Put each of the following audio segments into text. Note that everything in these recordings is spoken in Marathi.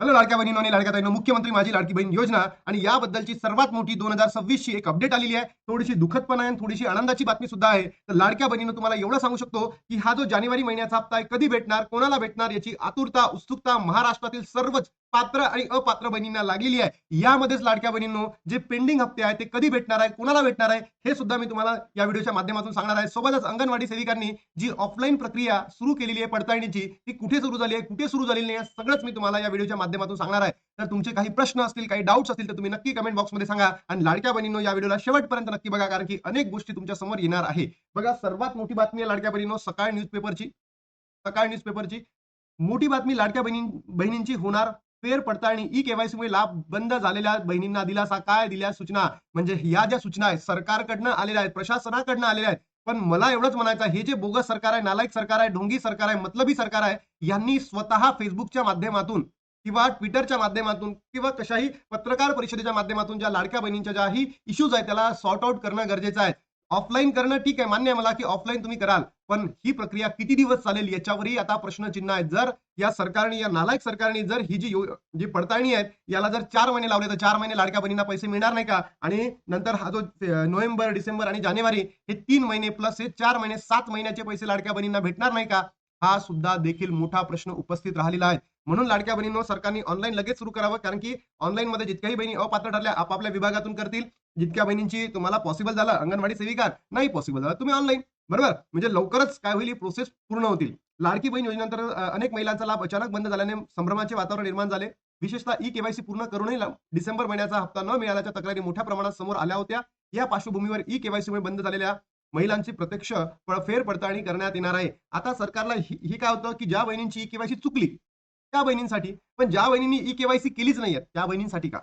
हॅलो लाडक्या बहिणींनो आणि लाडक्या ताईंनो, मुख्यमंत्री माझी लाडकी बहीण योजना आणि याबद्दलची सर्वात मोठी 2026 ची एक अपडेट आलेली आहे. थोडीशी दुःखद पण आहे आणि थोडीशी आनंदाची बातमी सुद्धा आहे. तर लाडक्या बहिणींनो, तुम्हाला एवढं सांगू शकतो की हा जो जानेवारी महिन्याचा हप्ता आहे कधी भेटणार, कोणाला भेटणार याची आतुरता, उत्सुकता महाराष्ट्रातील सर्वच पात्र आणि अपात्र बहिणींना लागलेली आहे. यामध्येच लाडक्या बहिणींनो, जे पेंडिंग हप्ते आहेत ते कधी भेटणार आहे, कोणाला भेटणार आहे, हे सुद्धा मी तुम्हाला या व्हिडिओच्या माध्यमातून सांगणार आहे. सोबतच अंगणवाडी सेविकांनी जी ऑफलाईन प्रक्रिया सुरू केलेली आहे पडताळणीची, ती कुठे सुरू झाली आहे, कुठे सुरू झालेली नाही, सगळंच मी तुम्हाला या व्हिडिओच्या माध्यमातून सांगणार आहे. तर तुमचे काही प्रश्न असतील, काही डाऊट्स असतील, तर तुम्ही नक्की कमेंट बॉक्समध्ये सांगा आणि लाडक्या बहिणींनो, या व्हिडिओला शेवटपर्यंत नक्की बघा, कारण की अनेक गोष्टी तुमच्या समोर येणार आहे. बघा, सर्वात मोठी बातमी आहे लाडक्या बहिणींनो, सकाळ न्यूजपेपरची मोठी बातमी. लाडक्या बहिणींची होणार फेर पडताळणी. ई केवायसीमुळे लाभ बंद झालेल्या बहिणींना दिलासा. काय दिल्या सूचना? म्हणजे या ज्या सूचना आहेत सरकारकडनं आलेल्या आहेत, प्रशासनाकडनं आलेल्या आहेत. पण मला एवढंच म्हणायचं आहे, हे जे बोगस सरकार आहे, नालायक सरकार आहे, ढोंगी सरकार आहे, मतलबी सरकार आहे, यांनी स्वतः फेसबुकच्या माध्यमातून किंवा ट्विटरच्या माध्यमातून किंवा कशाही पत्रकार परिषदेच्या माध्यमातून ज्या लाडक्या बहिणींच्या ज्याही इश्यूज आहेत त्याला सॉर्ट आउट करणं गरजेचं आहे. ऑफलाईन करणं ठीक आहे, मान्य आहे मला की ऑफलाईन तुम्ही कराल, पण ही प्रक्रिया किती दिवस चालेल याच्यावरही आता प्रश्नचिन्ह आहे. जर या सरकारने, या नालायक सरकारने जर ही जी पडताळणी आहे याला जर 4 महिने लावले, तर 4 महिने लाडक्या बहिणींना पैसे मिळणार नाही का? आणि नंतर हा जो नोव्हेंबर, डिसेंबर आणि जानेवारी हे 3 महिने प्लस हे 4 महिने, 7 महिन्याचे पैसे लाडक्या बहिणींना भेटणार नाही का? हा सुद्धा देखील मोठा प्रश्न उपस्थित राहिलेला आहे. म्हणून लाडक्या बहिणींनो, सरकारने ऑनलाईन लगेच सुरू करावं, कारण की ऑनलाईन मध्ये जितक्याही बहिणी अपात्र ठरल्या आपापल्या विभागातून करतील. जितक्या बहिणींची तुम्हाला पॉसिबल झालं अंगणवाडी सेविका, नाही पॉसिबल झालं तुम्ही ऑनलाईन, बरोबर? म्हणजे लवकरच काय होईल, प्रोसेस पूर्ण होतील. लाडकी बहीण योजनेनंतर अनेक महिलांचा लाभ अचानक बंद झाल्याने संभ्रमाचे वातावरण निर्माण झाले. विशेषतः ई केवायसी पूर्ण करूनही डिसेंबर महिन्याचा हप्ता न मिळाल्याच्या तक्रारी मोठ्या प्रमाणात समोर आल्या होत्या. या पार्श्वभूमीवर ई केवायसीमुळे बंद झालेल्या महिलांची प्रत्यक्ष फेर पडताळणी करण्यात येणार आहे. आता सरकारला ही काय होतं की ज्या बहिणींची ई केवायसी चुकली त्या बहिणींसाठी, पण ज्या बहिणींनी ई केवायसी केलीच नाहीये त्या बहिणींसाठी का?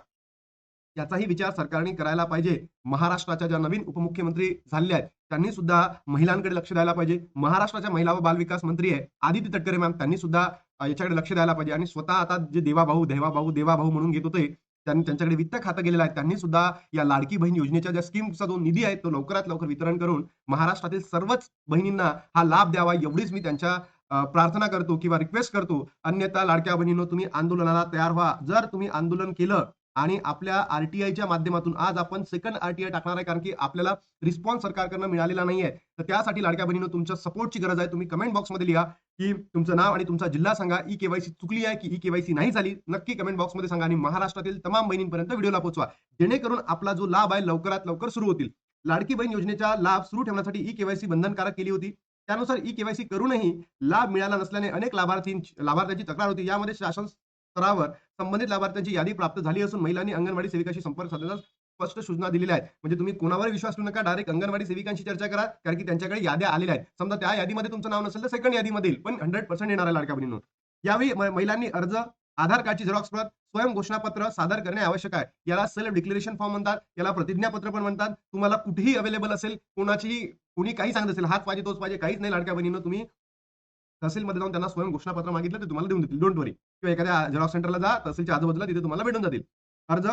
याचाही विचार सरकारने करायला पाहिजे. महाराष्ट्राच्या ज्या नवीन उपमुख्यमंत्री झालेल्या आहेत त्यांनी सुद्धा महिलांकडे लक्ष द्यायला पाहिजे. महाराष्ट्राच्या महिला व बालविकास मंत्री आहे आदिती तटकरे मॅम, त्यांनी सुद्धा याच्याकडे लक्ष द्यायला पाहिजे. आणि स्वतः आता जे देवाभाऊ म्हणून घेत होते, त्यांनी त्यांच्याकडे वित्त खातं गेलेलं आहे, त्यांनी सुद्धा या लाडकी बहीण योजनेच्या ज्या स्कीमचा जो निधी आहे तो लवकरात लवकर वितरण करून महाराष्ट्रातील सर्वच बहिणींना हा लाभ द्यावा, एवढीच मी त्यांच्या प्रार्थना करतो किंवा रिक्वेस्ट करतो. अन्यथा लाडक्या बहिणींनो, तुम्ही आंदोलनाला तयार व्हा. जर तुम्ही आंदोलन केलं आणि आपल्या आरटीआयच्या माध्यमातून आज आपण सेकंड आरटीआय टाकणार आहे, कारण की आपल्याला रिस्पॉन्स सरकारकडनं मिळालेला नाहीये. तर त्यासाठी लाडक्या बहिणींनो, तुमच्या सपोर्टची गरज आहे. तुम्ही कमेंट बॉक्समध्ये लिहा की तुमचं नाव आणि तुमचा जिल्हा सांगा. ई केवायसी चुकली आहे की ई केवायसी नाही झाली, नक्की कमेंट बॉक्समध्ये सांगा आणि महाराष्ट्रातील तमाम बहिणींपर्यंत व्हिडिओला पोहोचवा, जेणेकरून आपला जो लाभ आहे लवकरात लवकर सुरू होतील. लाडकी बहीण योजनेचा लाभ सुरू ठेवण्यासाठी ई केवायसी बंधनकारक केली होती. त्यानुसार ई केवायसी करूनही लाभ मिळाला नसल्याने अनेक लाभार्थ्यांची तक्रार होती. यामध्ये शासन स्तरावर संबंधित लाभार्थ्यांची यादी प्राप्त झाली असून महिलांनी अंगणवाडी सेविकाशी संपर्क साधण्यास स्पष्ट सूचना दिलेल्या आहेत. म्हणजे तुम्ही कोणावर विश्वास ठेवू नका, डायरेक्ट अंगणवाडी सेविकांशी चर्चा करा, कारण की त्यांच्याकडे याद्या आलेल्या आहेत. समजा त्या यादीमध्ये तुमचं नाव नसेल तर सेकंड यादीमध्ये येईल, पण 100% येणार आहे लाडक्या बहिणींनो. यावेळी महिलांनी अर्ज, आधार कार्डची झेरॉक्स प्रत, स्वयं घोषणापत्र सादर करणे आवश्यक आहे. याला सेल्फ डिक्लेरेशन फॉर्म म्हणतात, याला प्रतिज्ञापत्र पण म्हणतात. तुम्हाला कुठेही अवेलेबल असेल, कोणी काही सांगत असेल, हाच पाहिजे तोच पाहिजे, काहीच नाही लाडक्या बहिणींनो. तुम्ही तहसीलमध्ये जाऊन त्यांना स्वयं घोषणापत्र मागितलं ते तुम्हाला देऊन देतील, डोंट वरी. किंवा एखाद्या झेरॉक्स सेंटरला जा, तहसीलच्या आजूबाजूला, तिथे तुम्हाला भेटून जातील. अर्ज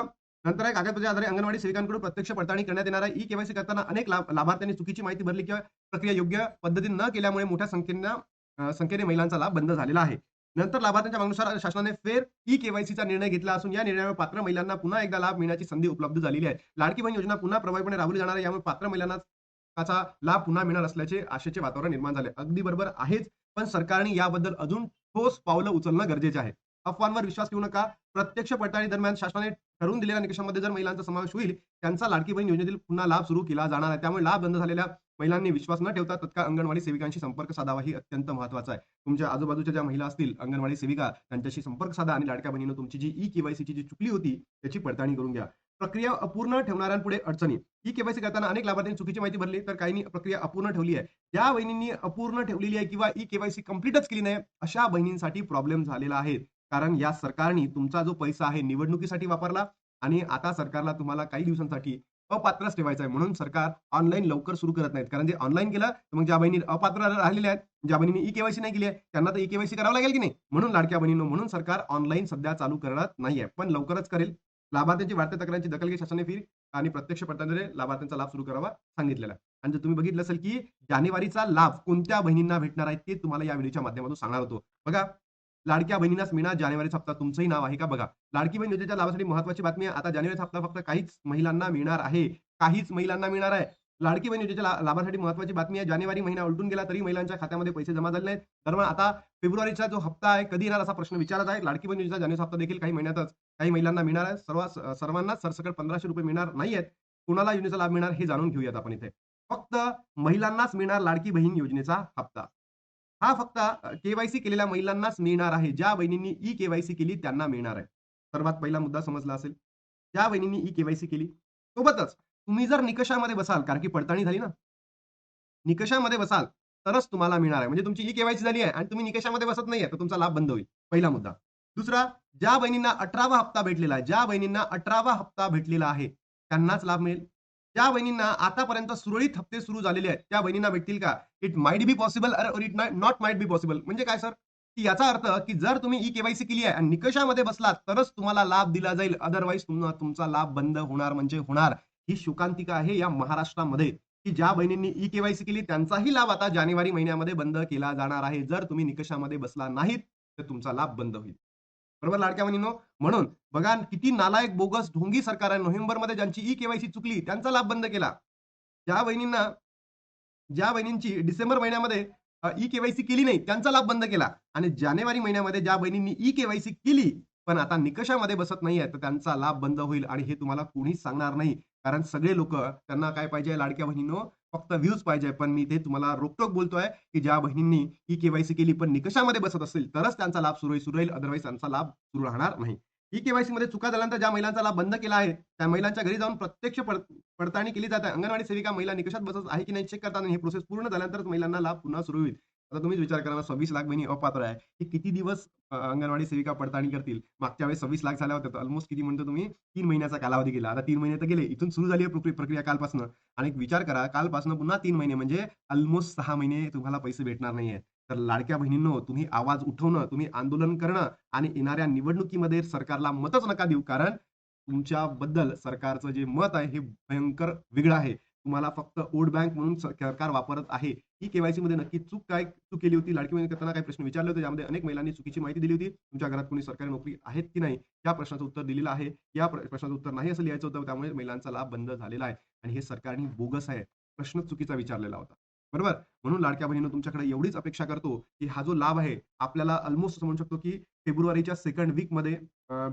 नंतर आहे कागदपत्राच्या आधारे अंगणवाडी सेविकांकडून प्रत्यक्ष पडताळणी करण्यात येणार आहे. ई केवायसी करताना अनेक लाभार्थ्यांनी चुकीची माहिती भरली किंवा प्रक्रिया योग्य पद्धतीने न केल्यामुळे मोठ्या संख्येने महिलांचा लाभ बंद झालेला आहे. नंतर लाभार्थ्यांच्या मागणीनुसार शासनाने फेर ई केवायसीचा निर्णय घेतला असून या निर्णयामुळे पात्र महिलांना पुन्हा एकदा लाभ मिळण्याची संधी उपलब्ध झालेली आहे. लाडकी बहीण योजना पुन्हा प्रभावीपणे राबवली जाणार आहे. यामुळे पात्र महिलांना त्याचा लाभ पुन्हा मिळणार असल्याचे आशेचे वातावरण निर्माण झाले. अगदी बरोबर आहेच, पण सरकारने याबद्दल अजून ठोस पावलं उचलणं गरजेचे आहे. अफवांवर विश्वास ठेवू नका. प्रत्यक्ष पडताळणी दरम्यान शासनाने ठरवून दिलेल्या निकषांमध्ये जर महिलांचा समावेश होईल, त्यांचा लाडकी बहीण योजनेतील पुन्हा लाभ सुरू केला जाणार आहे. त्यामुळे लाभ बंद झालेल्या महिलांनी विश्वास न ठेवता तत्काळ अंगणवाडी सेविकांशी संपर्क साधावा, ही अत्यंत महत्त्वाचं आहे. तुमच्या आजूबाजूच्या ज्या महिला असतील अंगणवाडी सेविका, त्यांच्याशी संपर्क साधा आणि लाडक्या बहिणीनं तुमची जी ई केवायसीची जी चुकली होती त्याची पडताळणी करून घ्या. प्रक्रिया अपूर्ण ठेवणाऱ्यांपुढे अडचणी. ई केवायसी करताना अनेक लाभार्थ्यांनी चुकीची माहिती भरली, तर काहींनी प्रक्रिया अपूर्ण ठेवली आहे. ज्या बहिणींनी अपूर्ण ठेवलेली आहे किंवा ई केवायसी कंप्लीटच केली नाही, अशा बहिणींसाठी प्रॉब्लेम झालेला आहे. कारण या सरकारने तुमचा जो पैसा आहे निवडणुकीसाठी वापरला आणि आता सरकारला तुम्हाला काही दिवसांसाठी अपात्रच ठेवायचं आहे. म्हणून सरकार ऑनलाईन लवकर सुरू करत नाहीत. कारण जे ऑनलाईन केलं तर मग ज्या बहिणी अपात्र राहिलेल्या आहेत, ज्या बहिणींनी ई केवायसी नाही केली आहे, त्यांना तर ई केवायसी करावं लागेल की नाही? म्हणून लाडक्या बहिणींनो, म्हणून सरकार ऑनलाईन सध्या चालू करत नाहीये, पण लवकरच करेल. लाभार्थ्यांची वाढत्या तक्रारींची दखल घेत शासनाने फी आणि प्रत्यक्ष पडताळणीद्वारे लाभार्थ्यांचा लाभ सुरू करावा सांगितलेला आहे. आणि जर तुम्ही बघितलं असेल की जानेवारीचा लाभ कोणत्या बहिणींना भेटणार आहे, ते तुम्हाला या व्हिडिओच्या माध्यमातून सांगणार होतो. बघा, लाडक्या बहिणींनाच मिळणार जानेवारीचा हप्ता. तुमचंही नाव आहे का बघा. लाडकी बहीण योजनेच्या लाभासाठी महत्त्वाची बातमी आहे. आता जानेवारीचा हप्ता फक्त काहीच महिलांना मिळणार आहे. काहीच महिलांना मिळणार आहे. लाडकी बहीण योजनेच्या लाभासाठी महत्त्वाची बातमी आहे. जानेवारी महिना उलटून गेला तरी महिलांच्या खात्यामध्ये पैसे जमा झाले नाहीत. दरम्यान आता फेब्रुवारीचा जो हप्ता आहे कधी येणार असा प्रश्न विचारत आहे. लाडकी बहीण योजनेचा जानेवारीचा हप्ता देखील काही महिन्यातच काही महिलांना मिळणार आहे. सर्वांनाच सरसकट ₹1500 मिळणार नाहीयेत. कुणाला योजनेचा लाभ मिळणार हे जाणून घेऊयात आपण इथे. फक्त महिलांनाच मिळणार लाडकी बहीण योजनेचा हप्ता. हा फक्त के-वाय-सी केलेल्या महिलांनाच मिळणार आहे. ज्या बहिणींनी ई-के-वाय-सी केली त्यांना मिळणार आहे. सर्वात पहिला मुद्दा समजला असेल. ज्या बहिणींनी ई-के-वाय-सी केली. सोबतच तुम्ही जर निकषामध्ये बसाल, कारण की पडताळणी झाली ना. निकषामध्ये बसाल, तरच तुम्हाला मिळणार आहे. म्हणजे तुमची ई-के-वाय-सी झाली आहे आणि तुम्ही निकषामध्ये बसत नाहीये, तर तुमचा लाभ बंद होईल. पहिला मुद्दा. दुसरा, ज्या बहिणींना 18वा हप्ता भेटलेला आहे, ज्या बहिणींना 18वा हप्ता भेटलेला आहे, त्यांनाच लाभ मिळेल. ज्या बहिणींना आतापर्यंत सुरळीत हप्ते सुरू झालेले आहेत, त्या बहिणींना भेटतील का? It might be possible or it not might be possible. म्हणजे काय सर? की याचा अर्थ की जर तुम्ही ई-के-वाय-सी केली आहे आणि निकषामध्ये बसलात, तरच तुम्हाला लाभ दिला जाईल. अदरवाईज तुमचा लाभ बंद होणार म्हणजे होणार. ही शोकांतिका आहे या महाराष्ट्रामध्ये. की ज्या बहिणींनी ई-के-वाय-सी केली त्यांचाही लाभ आता जानेवारी महिन्यामध्ये बंद केला जाणार आहे. जर तुम्ही निकषामध्ये बसला नाहीत, तर तुमचा लाभ बंद होईल. बरोबर लाडक्या बहिणींनो? म्हणून बघा किती नालायक, बोगस, ढोंगी सरकार आहे. नोव्हेंबरमध्ये ज्यांची ई-के-वाय-सी चुकली त्यांचा लाभ बंद केला. ज्या बहिणींना ज्या बहिणींची डिसेंबर महिन्यामध्ये ई-के-वाय-सी केली नाही, त्यांचा लाभ बंद केला आणि जानेवारी महिन्यामध्ये ज्या बहिणींनी ई-के-वाय-सी केली, पण आता निकषामध्ये बसत नाहीये, तर त्यांचा लाभ बंद होईल आणि हे तुम्हाला कोणीच सांगणार नाही. कारण सगळे लोकं त्यांना काय पाहिजे लाडक्या बहिणींनो, फक्त व्ह्यूज पाहिजे. पण मी ते तुम्हाला रोखठोक बोलतोय, की ज्या बहिणींनी ई-के-वाय-सी केली, पण निकषामध्ये बसत असेल, तरच त्यांचा लाभ सुरू राहील. अदरवाईज त्यांचा लाभ सुरू राहणार नाही. ई-के-वाय-सीमध्ये चुका झाल्यानंतर ज्या महिलांचा लाभ बंद केला आहे, त्या महिलांच्या घरी जाऊन प्रत्यक्ष पडताळणी केली जाते. अंगणवाडी सेविका महिला निकषात बसत आहे की नाही चेक करतात आणि ही प्रोसेस पूर्ण झाल्यानंतरच महिलांना लाभ पुन्हा सुरू होईल. आता तुम्हीच विचार करा ना, 26 लाख बहिणी अपात्र आहे. की किती दिवस अंगणवाडी सेविका पडताळणी करतील? मागच्या वेळेस 26 लाख झाल्या होत्या. तर ऑलमोस्ट किती म्हणतो तुम्ही 3 महिन्याचा कालावधी गेला. आता 3 महिने तर गेले. इथून सुरू झाली आहे प्रक्रिया कालपासनं आणि एक विचार करा कालपासनं पुन्हा 3 महिने म्हणजे ऑलमोस्ट 6 महिने तुम्हाला पैसे भेटणार नाहीये. तर लाडक्या बहिणींनो, तुम्ही आवाज उठवणं, तुम्ही आंदोलन करणं आणि येणाऱ्या निवडणुकीमध्ये सरकारला मतच नका देऊ. कारण तुमच्याबद्दल सरकारचं जे मत आहे हे भयंकर वेगळं आहे. तुम्हाला फक्त वोट बँक म्हणून सरकार वापरत आहे. ही के-वाय-सीमध्ये नक्की चूक केली होती? लाडकी बहीण करताना काही प्रश्न विचारले होते. ज्यामध्ये अनेक महिलांनी चुकीची माहिती दिली होती. तुमच्या घरात कोणी सरकारी नोकरी आहेत की नाही? या प्रश्नाचं उत्तर दिलेलं आहे. या प्रश्नाचं उत्तर नाही असं लिहायचं होतं. त्यामुळे महिलांचा लाभ बंद झालेला आहे आणि हे सरकारने बोगस आहे. प्रश्नच चुकीचा विचारलेला होता. बरोबर? म्हणून लाडक्या बहिणींनो तुमच्याकडे एवढीच अपेक्षा करतो, की हा जो लाभ आहे आपल्याला ऑलमोस्ट असं म्हणू शकतो, की फेब्रुवारीच्या सेकंड वीकमध्ये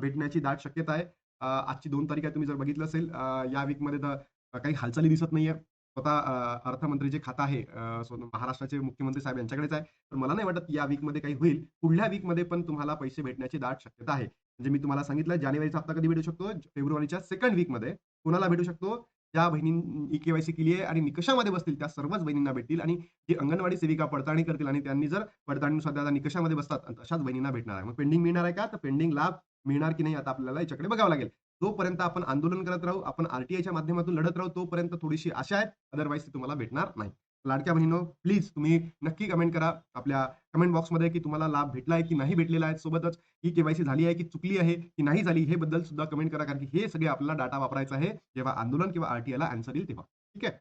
भेटण्याची दाट शक्यता आहे. आजची 2 तारीख आहे तुम्ही जर बघितलं असेल या वीकमध्ये तर काही हालचाली दिसत नाहीये. स्वतः अर्थमंत्री जे खातं आहे महाराष्ट्राचे मुख्यमंत्री साहेब यांच्याकडेच आहे. तर मला नाही वाटत या वीकमध्ये काही होईल. पुढल्या वीकमध्ये पण तुम्हाला पैसे भेटण्याची दाट शक्यता आहे. म्हणजे मी तुम्हाला सांगितलं जानेवारीचा हप्ता कधी भेटू शकतो? फेब्रुवारीच्या सेकंड वीकमध्ये. कोणाला भेटू शकतो? ज्या बहिणींनी ई-के-वाय-सी केली आहे आणि निकषामध्ये बसतील त्या सर्वच बहिणींना भेटतील आणि जी अंगणवाडी सेविका पडताळणी करतील आणि त्यांनी जर पडताळणीनुसार त्या निकषामध्ये बसतात अशाच बहिणींना भेटणार आहे. मग पेंडिंग मिळणार आहे का? तर पेंडिंग लाभ मिळणार की नाही आता आपल्याला याच्याकडे बघावं लागेल. जोपर्यंत आपण आंदोलन करत राहू, आपण आर-टी-आयच्या माध्यमातून लढत राहू, तोपर्यंत थोडीशी आशा आहे. अदरवाईज ती तुम्हाला भेटणार नाही. लाडक्या बहिणींनो, प्लीज तुम्ही नक्की कमेंट करा आपल्या कमेंट बॉक्समध्ये, की तुम्हाला लाभ भेटलाय की नाही भेटलेला आहे. सोबतच ही के-वाय-सी झाली आहे की चुकली आहे की नाही झाली हे बद्दल सुद्धा कमेंट करा. कारण की हे सगळे आपल्याला डाटा वापरायचा आहे, जेव्हा आंदोलन किंवा आर-टी-आयला आन्सर येईल तेव्हा. ठीक आहे?